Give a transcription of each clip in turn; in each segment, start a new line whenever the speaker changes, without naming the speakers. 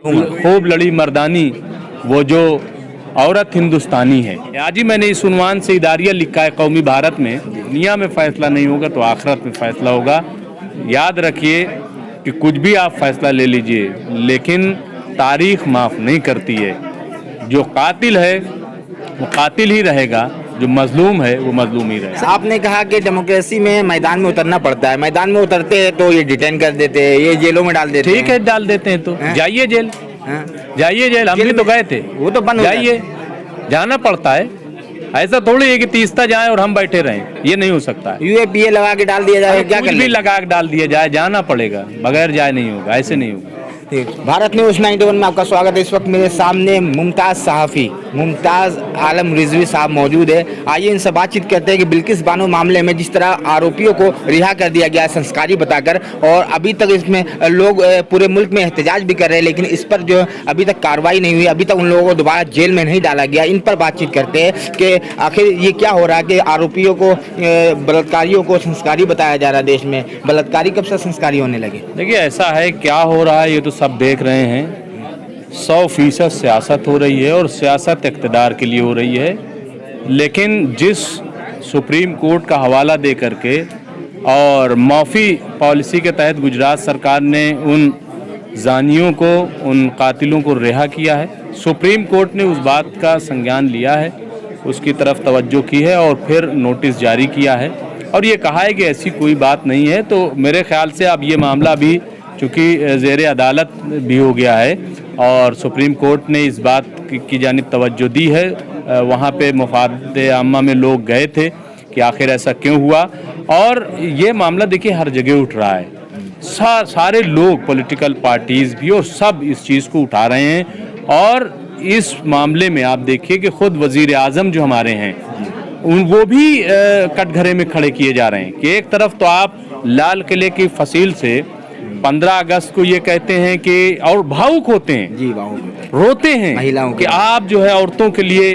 खूब लड़ी मर्दानी वो जो औरत हिंदुस्तानी है। आज ही मैंने इस उन्वान से इदारिया लिखा है कौमी भारत में, दुनिया में फैसला नहीं होगा तो आखिरत में फैसला होगा। याद रखिए कि कुछ भी आप फैसला ले लीजिए, लेकिन तारीख माफ़ नहीं करती है। जो कातिल है वो कातिल ही रहेगा, जो मजलूम है वो मजलूम ही रहेगा।
आपने कहा कि डेमोक्रेसी में मैदान में उतरना पड़ता है, मैदान में उतरते हैं तो ये डिटेन कर देते हैं, ये जेलों में डाल देते हैं।
ठीक है, डाल देते हैं तो जाइए जेल, जाइए जेल। हम भी तो गए थे,
वो तो बंद हो
जाइए, जाना पड़ता है। ऐसा थोड़ी है कि तीसता जाए और हम बैठे रहें, ये नहीं हो सकता है।
यूएपीए लगा के डाल दिया जाए, क्या
कुछ
कर
भी लगा के डाल दिया जाए, जाना पड़ेगा, बगैर जाए नहीं होगा, ऐसे नहीं होगा।
भारत न्यूज़ 91 में आपका स्वागत है। इस वक्त मेरे सामने मुमताज़ सहाफ़ी मुमताज़ आलम रिजवी साहब मौजूद है। आइए इनसे बातचीत करते हैं कि बिल्किस बानो मामले में जिस तरह आरोपियों को रिहा कर दिया गया संस्कारी बताकर, और अभी तक इसमें लोग पूरे मुल्क में एहतजाज भी कर रहे हैं, लेकिन इस पर जो अभी तक कार्रवाई नहीं हुई, अभी तक उन लोगों को दोबारा जेल में नहीं डाला गया। इन पर बातचीत करते हैं कि आखिर ये क्या हो रहा है कि आरोपियों को, बलात्कारियों को संस्कारी बताया जा रहा है। देश में बलात्कारी कब से संस्कारी होने लगे?
देखिए ऐसा है, क्या हो रहा है ये तो सब देख रहे हैं। 100% सियासत हो रही है और सियासत इक़्तिदार के लिए हो रही है, लेकिन जिस सुप्रीम कोर्ट का हवाला दे करके और माफ़ी पॉलिसी के तहत गुजरात सरकार ने उन जानियों को, उन कातिलों को रिहा किया है, सुप्रीम कोर्ट ने उस बात का संज्ञान लिया है, उसकी तरफ तवज्जो की है और फिर नोटिस जारी किया है और ये कहा है कि ऐसी कोई बात नहीं है। तो मेरे ख्याल से अब ये मामला भी चूँकि ज़ेर अदालत भी हो गया है और सुप्रीम कोर्ट ने इस बात की जानिब तवज्जो दी है। वहाँ पे मुफाद आम्मा में लोग गए थे कि आखिर ऐसा क्यों हुआ, और ये मामला देखिए हर जगह उठ रहा है। सारे लोग, पॉलिटिकल पार्टीज़ भी, और सब इस चीज़ को उठा रहे हैं। और इस मामले में आप देखिए कि ख़ुद वज़ीर आज़म जो हमारे हैं वो भी कटघरे में खड़े किए जा रहे हैं कि एक तरफ तो आप लाल किले की फसील से 15 अगस्त को ये कहते हैं कि, और भावुक होते हैं जी, रोते हैं महिलाओं कि आप जो है औरतों के लिए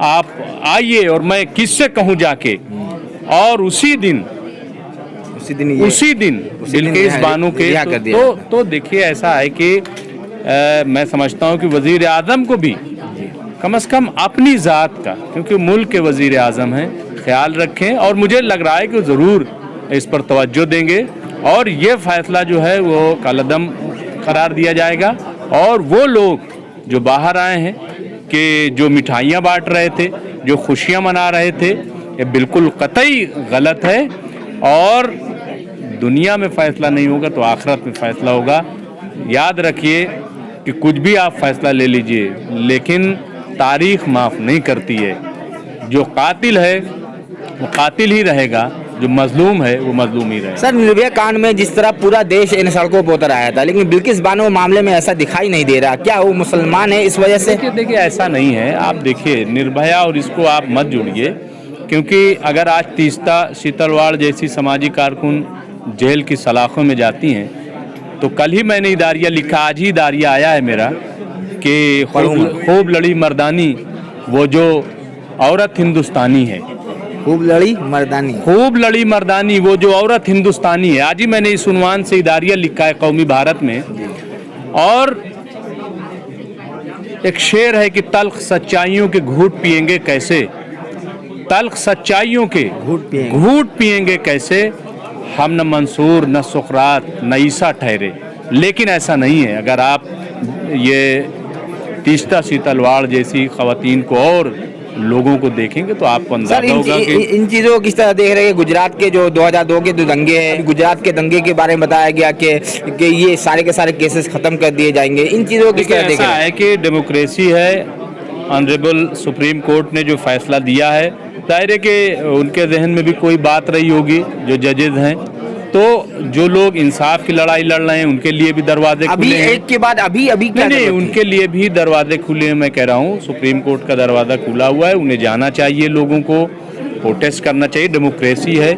आप आइए और मैं किससे कहूँ जाके, और उसी दिन बिल्किस बानो के तो देखिए ऐसा है कि मैं समझता हूँ कि वजीर आज़म को भी कम से कम अपनी ज़ात का, क्योंकि मुल्क के वजीर आज़म हैं, ख्याल रखें। और मुझे लग रहा है कि ज़रूर इस पर तवज्जो देंगे और ये फैसला जो है वो कलअदम करार दिया जाएगा। और वो लोग जो बाहर आए हैं कि जो मिठाइयाँ बांट रहे थे, जो खुशियाँ मना रहे थे, ये बिल्कुल कतई गलत है। और दुनिया में फैसला नहीं होगा तो आखिरत में फैसला होगा। याद रखिए कि कुछ भी आप फैसला ले लीजिए, लेकिन तारीख माफ़ नहीं करती है। जो कातिल है वो कातिल ही रहेगा, जो मजलूम है वो मजलूम ही रहेगा।
सर, निर्भया कांड में जिस तरह पूरा देश इन सड़कों पर उतर आया था, लेकिन बिल्किस बानो मामले में ऐसा दिखाई नहीं दे रहा। क्या वो मुसलमान है इस वजह से?
देखिए ऐसा नहीं है। आप देखिए निर्भया और इसको आप मत जोड़िए, क्योंकि अगर आज तीस्ता शीतलवाड़ जैसी समाजी कारकुन जेल की सलाखों में जाती हैं, तो कल ही मैंने इदारिया लिखा, आज ही इदारिया आया है मेरा कि खूब लड़ी मर्दानी वो जो औरत हिंदुस्तानी है।
खूब लड़ी मर्दानी वो जो औरत हिंदुस्तानी है। आज ही मैंने इस उन्वान से इदारिया लिखा है कौमी भारत में, और एक शेर है कि तल्ख सच्चाइयों के घूंट पिएंगे कैसे, तल्ख सच्चाइयों के घूंट पिएंगे कैसे, हम न मंसूर न सुकरात न ईसा ठहरे। लेकिन ऐसा नहीं है। अगर आप ये तीस्ता शीतलवाड़ जैसी खवातीन को और लोगों को देखेंगे तो आपको अंदाजा होगा कि इन चीज़ों को किस तरह देख रहे हैं। गुजरात के जो 2002 के जो दंगे हैं, गुजरात के दंगे के बारे में बताया गया कि ये सारे के सारे केसेस खत्म कर दिए जाएंगे। इन चीज़ों को किस तरह देख रहे हैं?
ऐसा है कि डेमोक्रेसी है। ऑनरेबल सुप्रीम कोर्ट ने जो फैसला दिया है, जाहिर है कि उनके जहन में भी कोई बात रही होगी, जो जजेज हैं, तो जो लोग इंसाफ की लड़ाई लड़ रहे हैं उनके लिए भी दरवाजे खुले हैं।
एक के बाद अभी
नहीं, उनके लिए भी दरवाजे खुले हैं। मैं कह रहा हूँ सुप्रीम कोर्ट का दरवाज़ा खुला हुआ है, उन्हें जाना चाहिए लोगों को। प्रोटेस्ट करना चाहिए, डेमोक्रेसी है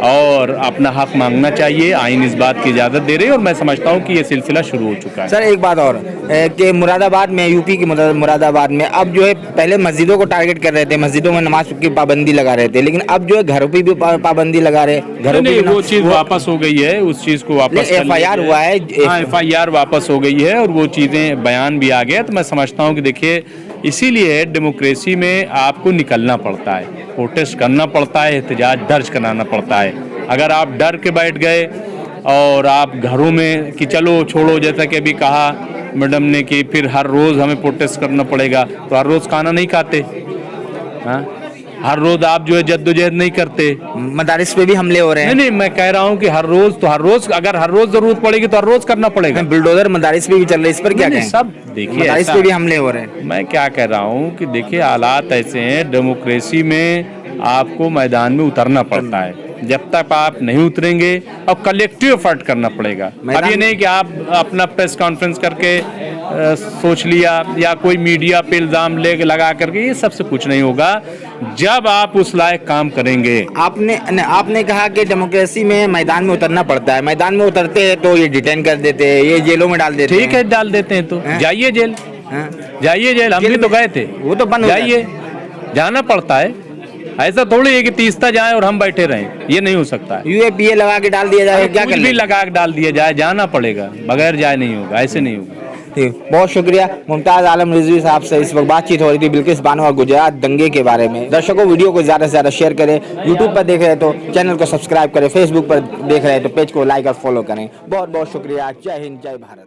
और अपना हक मांगना चाहिए। आइन इस बात की इजाज़त दे रही है और मैं समझता हूँ कि ये सिलसिला शुरू हो चुका है।
सर एक बात और कि मुरादाबाद में, यूपी की मुरादाबाद में अब जो है, पहले मस्जिदों को टारगेट कर रहे थे, मस्जिदों में नमाज की पाबंदी लगा रहे थे, लेकिन अब जो है घरों पे भी पाबंदी लगा रहे, घरों पे
वो चीज़ वापस हो गई है, उस चीज़ को वापस
FIR हुआ है।
हाँ, FIR वापस हो गई है और वो चीज़ें बयान भी आ गया। तो मैं समझता हूँ कि देखिए, इसीलिए डेमोक्रेसी में आपको निकलना पड़ता है, प्रोटेस्ट करना पड़ता है, एहतजाज दर्ज कराना पड़ता है। अगर आप डर के बैठ गए और आप घरों में कि चलो छोड़ो, जैसा कि अभी कहा मैडम ने कि फिर हर रोज़ हमें प्रोटेस्ट करना पड़ेगा, तो हर रोज़ खाना नहीं खाते, हाँ, हर रोज़ आप जो है जद्दोजहद नहीं करते।
मदारिस पे भी हमले हो रहे हैं।
नहीं, मैं कह रहा हूँ कि हर रोज़ अगर हर रोज़ ज़रूरत पड़ेगी तो हर रोज़ करना पड़ेगा।
बुलडोजर मदारिस पे भी चल रहे हैं, इस पर क्या कहें?
सब देखिए,
मदारिस पे भी हमले हो रहे हैं।
मैं क्या कह रहा हूँ कि देखिए, हालात ऐसे हैं, डेमोक्रेसी में आपको मैदान में उतरना पड़ता है। जब तक आप नहीं उतरेंगे, अब कलेक्टिव एफर्ट करना पड़ेगा। अब ये नहीं कि आप अपना प्रेस कॉन्फ्रेंस करके सोच लिया या कोई मीडिया पे इल्ज़ाम लगा करके, ये सबसे कुछ नहीं होगा। जब आप उस लायक काम करेंगे।
आपने कहा कि डेमोक्रेसी में मैदान में उतरना पड़ता है, मैदान में उतरते हैं तो ये डिटेन कर देते हैं, ये जेलों में डाल देते हैं।
ठीक है, डाल देते हैं तो जाइए जेल, जाइए जेल। हम भी तो गए थे,
वो तो बंद हो
जाइए, जाना पड़ता है। ऐसा थोड़ी है कि तीसता जाए और हम बैठे रहें, ये नहीं हो सकता है।
UAPA लगा के डाल दिया जाए, क्या कर
भी लगा के डाल दिया जाए, जाना पड़ेगा, बगैर जाए नहीं होगा, ऐसे नहीं होगा।
ठीक, बहुत शुक्रिया। मुमताज आलम रिजवी साहब से इस वक्त बातचीत हो रही थी बिल्किस बानो और गुजरात दंगे के बारे में। दर्शकों, वीडियो को ज़्यादा से ज़्यादा शेयर करें। यूट्यूब पर देख रहे हैं तो चैनल को सब्सक्राइब करें, फेसबुक पर देख रहे हैं तो पेज को लाइक और फॉलो करें। बहुत बहुत शुक्रिया। जय हिंद, जय भारत।